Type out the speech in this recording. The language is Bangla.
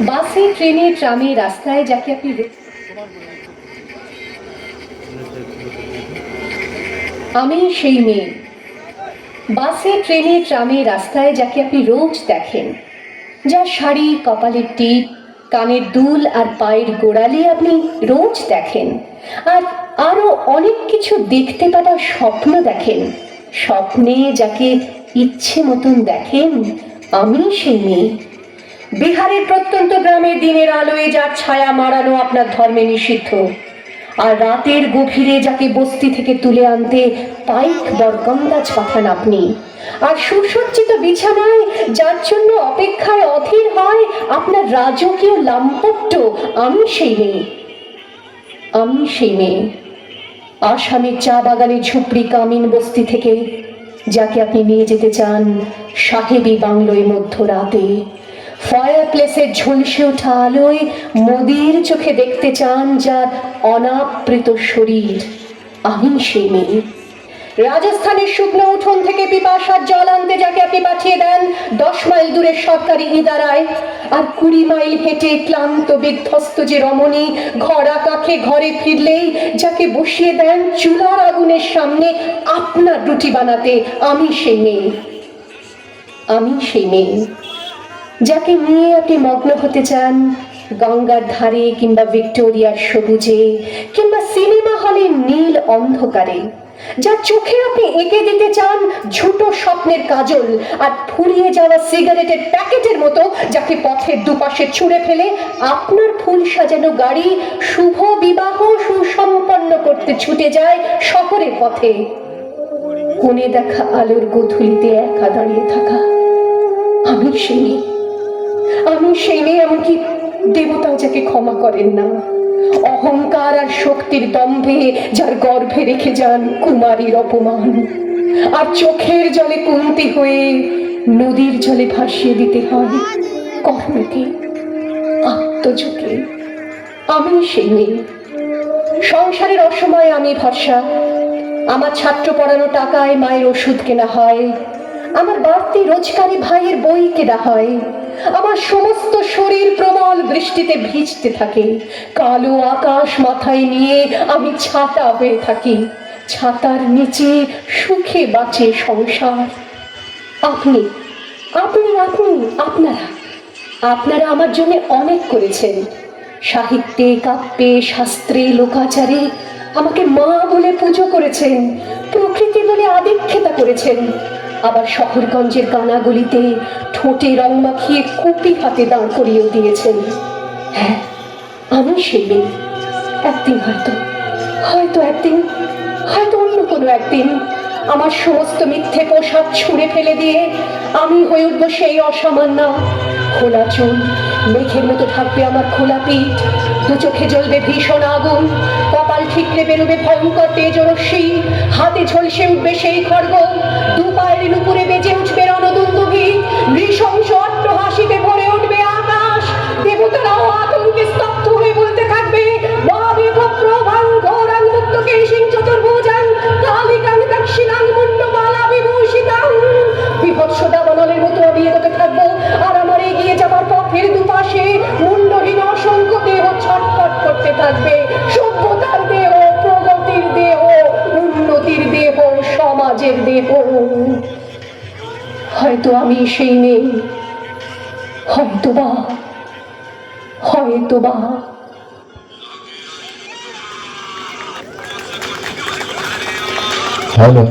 বাসে, ট্রেনে, ট্রামে, রাস্তায় যাকে আপনি আমি সেই মেয়ে। বাসে, ট্রেনে, ট্রামে, রাস্তায় যাকে আপনি রোজ দেখেন, যার শাড়ি, কপালের টিপ, কানের দুল আর পায়ের গোড়ালি আপনি রোজ দেখেন, আর আরো অনেক কিছু দেখতে পাওয়ার স্বপ্ন দেখেন। স্বপ্নে যাকে ইচ্ছে মতন দেখেন, আমি সেই মেয়ে। বিহারের প্রত্যন্ত গ্রামে দিনের আলোয় যার ছায়া মারানো আপনার ধর্মে নিষিদ্ধ, আর রাতের গভীরে যাকে বস্তি থেকে তুলে আনতে পাইক বরকন্দাজ পাঠান আপনি, আর সুসজ্জিত বিছানায় যার জন্য অপেক্ষায় অধীর হয় আপনার রাজকীয় লাম্পট্য, আমি সেই মেয়ে। আমি সেই মেয়ে। আসামের চা বাগানের ঝুপড়ি কামিন বস্তি থেকে যাকে আপনি নিয়ে যেতে চান সাহেবী বাংলোয় মধ্যরাতে, ফায়ার প্লেসের ঝলসে ওঠা আলোয় মোদির চোখে দেখতে চান যার অনাবৃত শরীর, আমি সেই মেয়ে। রাজস্থানের শুকনো উঠোন থেকে পিপাসার জল আনতে যাকে আপনি পাঠিয়ে দেন 10 মাইল দূরের সরকারি ইদারায়, আর 20 মাইল হেঁটে ক্লান্ত বিধ্বস্ত যে রমণী ঘরা কাখে ঘরে ফিরলেই যাকে বসিয়ে দেন চুলার আগুনের সামনে আপনার রুটি বানাতে, আমি সেই মেয়ে। আমি সেই মেয়ে যাকে নিয়ে আপনি মগ্ন হতে চান গঙ্গার ধারে, কিংবা ভিক্টোরিয়ার সবুজে, কিংবা সিনেমা হলের নীল অন্ধকারে, যার চোখে আপনি এঁকে দিতে চান ঝুটো স্বপ্নের কাজল, আর ফুরিয়ে যাওয়া সিগারেটের প্যাকেটের মতো যাকে পথের দুপাশে ছুঁড়ে ফেলে আপনার ফুল সাজানো গাড়ি শুভ বিবাহ সুসম্পন্ন করতে ছুটে যায় শহরের পথে। কোণে দেখা আলোর গোধূলিতে একা দাঁড়িয়ে থাকা, আমি সেই মেয়ে। আমি সেই মেয়ে, এমনকি দেবতাও যাকে ক্ষমা করেন না। অহংকার আর শক্তির দম্ভে যার গর্ভে রেখে যান কুমারীর অপমান, আর চোখের জলে কুন্তি হয়ে নদীর জলে ভাসিয়ে দিতে হয় কর্ণকে, আত্মযোগে। আমি সেই মেয়ে। সংসারের অসময়ে আমি ভরসা। আমার ছাত্র পড়ানো টাকায় মায়ের ওষুধ কেনা হয়, আমার বাড়তি রোজগারি ভাইয়ের বই কেনা হয়, আমার সমস্ত শরীর প্রবল বৃষ্টিতে ভিজতে থাকে, কালো আকাশ মাথায় নিয়ে আমি ছাতা হয়ে থাকি, ছাতার নিচে সুখে বাঁচে সংসার। আপনি আপনি আপনি আপনারা আপনারা আমার জন্য অনেক করেছেন। সাহিত্যে, কাব্যে, শাস্ত্রে, লোকাচারে আমাকে মা বলে পুজো করেছেন, প্রকৃতি বলে আদিক্ষেতা করেছেন, আবার শহরগঞ্জের কানাগলিতে ঠোঁটে রং মাখিয়ে কুপি হাতে দাঁড় করিয়েও দিয়েছেন। হ্যাঁ, আমি সেই মেয়ে। একদিন হয়তো একদিন, হয়তো অন্য কোনো একদিন আমার সমস্ত মিথ্যে পোশাক ছুঁড়ে ফেলে দিয়ে আমি হয়ে উঠবো সেই অসামান্য। খোলা চুল, মেঘের মতো থাকবে আমার খোলা পিঠ, দু চোখে জ্বলবে ভীষণ আগুন, কপাল ঠিকরে বেরোবে ভয়ঙ্কর তেজরশ্মি, হাতে ঝলসে উঠবে সেই খড়গ, দু পায়ের নুপুরে বেজে উঠবে রণদুন্দুভি, নৃশংস অট্টহাসিতে ভরে উঠবে আকাশ, দেবতারাও আতঙ্কে স্তব্ধ হয়ে বলতে থাকবে মহাবিভ প্রভাং ঘোরাং মুক্ত কেশিং চতুর্ভুজাং কালিকাং দক্ষিণাং মুন্ডমালা বিভূষিতাং। বিভৎস দাবানলের মতো আমি এগোতে থাকবো, আর আমার এগিয়ে যাবার পথের দুপাশে মুন্ডহীন অসংখ্য দেহ ছটফট করতে থাকবে। সভ্যতার দেহ, প্রগতির দেহ, উন্নতির দেহ, সমাজের দেহ। হয়তো আমি সেই নেই, হয়তোবা হয়তোবা হ্যালো।